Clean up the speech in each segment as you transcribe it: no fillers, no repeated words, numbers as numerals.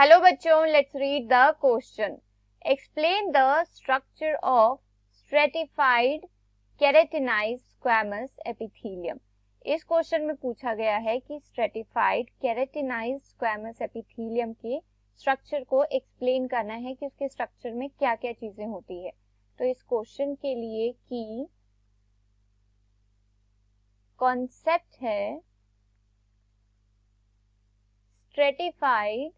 Hello बच्चों, let's read the question. Explain the structure of stratified keratinized squamous epithelium. इस question में पूछा गया है कि स्ट्रेटिफाइड केराटिनाइज्ड स्क्वैमस एपिथेलियम के स्ट्रक्चर को एक्सप्लेन करना है कि उसके स्ट्रक्चर में क्या क्या चीजें होती है. तो इस क्वेश्चन के लिए की कॉन्सेप्ट है स्ट्रेटिफाइड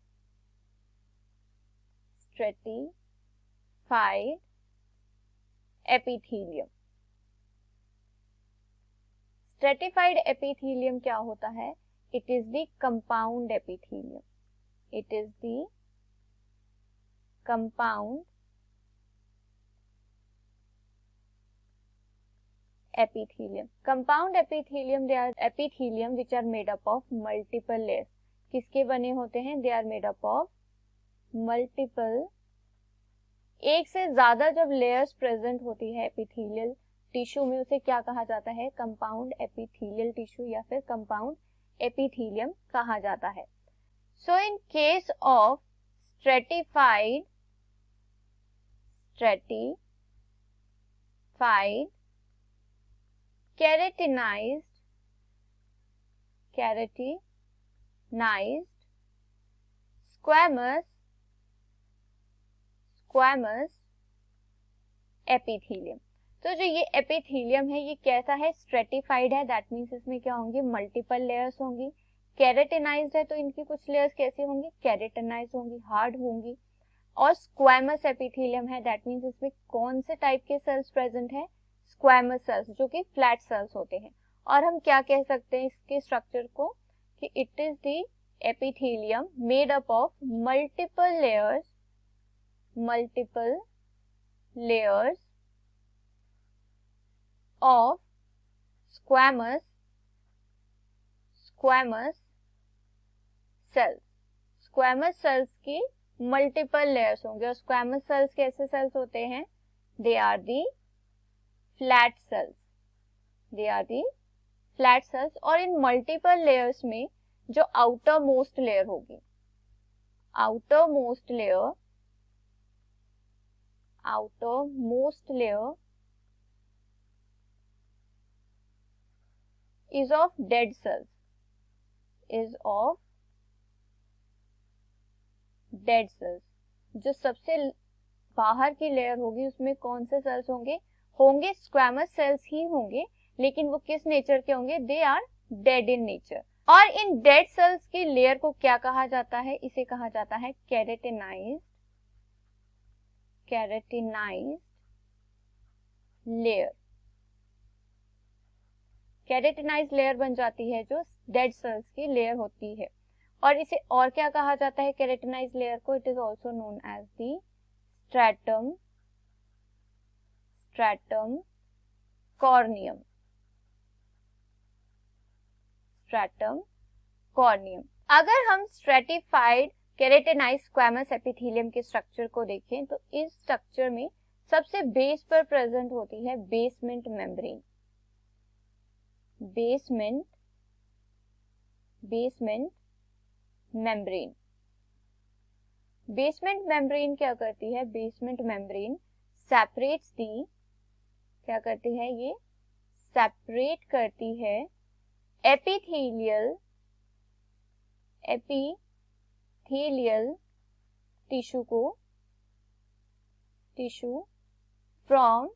एपिथेलियम. स्ट्रेटिफाइड एपिथेलियम क्या होता है? It is the compound epithelium. It is the compound epithelium. Compound epithelium, they are epithelium which are made up of multiple layers. किसके बने होते हैं? They are made up of multiple. एक से ज्यादा जब लेयर्स प्रेजेंट होती है एपिथेलियल टिश्यू में उसे क्या कहा जाता है? कंपाउंड एपिथेलियल टिश्यू या फिर कंपाउंड एपिथेलियम कहा जाता है. So in case of stratified keratinized squamous epithelium. तो जो ये एपिथेलियम है ये कैसा है? स्ट्रेटिफाइड है. दैट मीन्स इसमें क्या होंगी? मल्टीपल लेयर्स होंगी. केराटिनाइज्ड है तो इनकी कुछ लेयर्स कैसी होंगी? केराटिनाइज्ड होंगी, हार्ड होंगी. और स्क्वैमस एपिथेलियम है. दैट मीन्स इसमें कौन से टाइप के सेल्स प्रेजेंट है? स्क्वैमस सेल्स, जो कि फ्लैट सेल्स होते हैं. और हम क्या कह सकते हैं इसके स्ट्रक्चर को? कि it is the epithelium made up of multiple layers of squamous cells. Squamous cells की मल्टीपल लेयर्स होंगे. और स्क्वैमस सेल्स कैसे सेल्स होते हैं? They are the flat cells. और इन मल्टीपल लेयर्स में जो आउटर मोस्ट लेयर होगी, outermost layer is of dead cells. जो सबसे बाहर की लेयर होगी उसमें कौन से सेल्स होंगे? स्क्वैमस सेल्स ही होंगे, लेकिन वो किस नेचर के होंगे? They are dead in nature. और इन डेड सेल्स की लेयर को क्या कहा जाता है? इसे कहा जाता है केराटिनाइज्ड लेयर. केराटिनाइज्ड लेयर बन जाती है जो डेड सेल्स की लेयर होती है. और इसे और क्या कहा जाता है केराटिनाइज्ड लेयर को? It is also known as the stratum corneum. अगर हम स्ट्रेटिफाइड केराटिनाइज्ड स्क्वैमस एपिथेलियम के स्ट्रक्चर को देखें तो इस स्ट्रक्चर में सबसे बेस पर प्रेजेंट होती है बेसमेंट मेम्ब्रेन. बेसमेंट मेम्ब्रेन क्या करती है? बेसमेंट मेम्ब्रेन सेपरेट्स दी, क्या करती है? ये सेपरेट करती है epithelial tissue from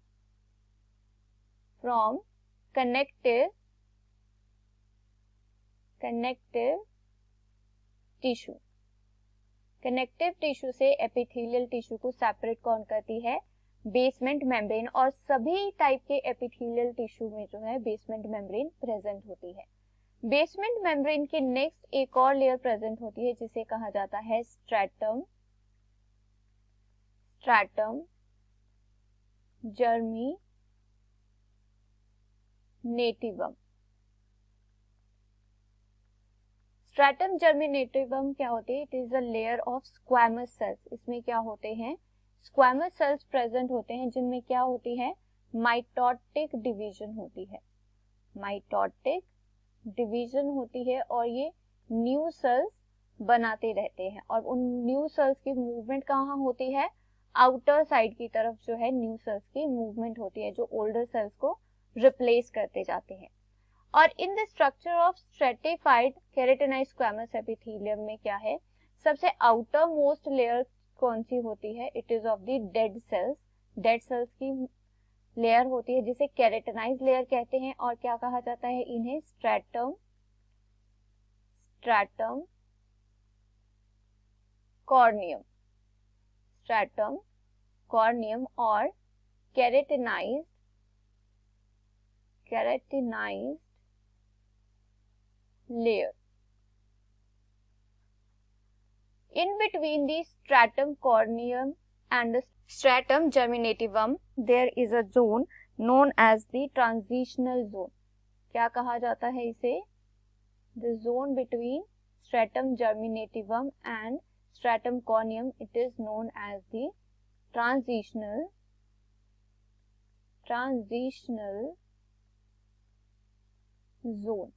connective tissue से एपिथेलियल टिश्यू को सेपरेट कौन करती है? Basement membrane. और सभी टाइप के एपिथेलियल टिश्यू में जो है बेसमेंट मेम्ब्रेन प्रेजेंट होती है. बेसमेंट मेम्ब्रेन के नेक्स्ट एक और लेयर प्रेजेंट होती है जिसे कहा जाता है स्ट्रैटम जर्मिनेटिवम. स्ट्रैटम जर्मिनेटिवम क्या होती है? It is a layer of squamous cells. इसमें क्या होते हैं? स्क्वैमस सेल्स प्रेजेंट होते हैं जिनमें क्या होती है? माइटोटिक डिवीजन होती है. और ये न्यू सेल्स बनाते रहते हैं और उन न्यू सेल्स की मूवमेंट कहाँ होती है, आउटर साइड की तरफ जो है न्यू सेल्स की मूवमेंट होती है जो ओल्डर सेल्स को रिप्लेस करते जाते हैं। और in the structure of stratified keratinized squamous epithelium में क्या है, सबसे आउटर मोस्ट लेयर कौन सी होती है, it is of the dead cells, dead cells की लेयर होती है जिसे केराटिनाइज्ड लेयर कहते हैं। और क्या कहा जाता है इन्हें, स्ट्रैटम कॉर्नियम, स्ट्रैटम कॉर्नियम और keratinised layer. In between the stratum corneum and the stratum germinativum, there is a zone known as the transitional zone. क्या कहा जाता है इसे, the zone between stratum germinativum and stratum corneum, it is known as the transitional zone.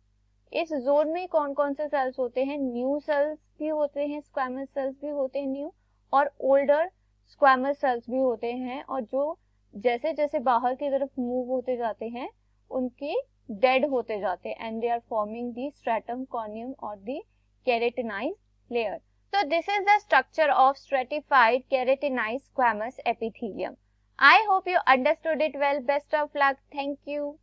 इस zone में कौन कौन से सेल्स होते हैं, न्यू सेल्स भी होते हैं, स्क्वैमस सेल्स भी होते हैं न्यू, और ओल्डर स्क्वैमस सेल्स भी होते हैं, और जो जैसे जैसे बाहर की तरफ मूव होते जाते हैं उनके डेड होते जाते हैं and they are forming the stratum corneum और the keratinized layer. So this is the structure of stratified keratinized squamous epithelium. I hope you understood it well. Best of luck. Thank you.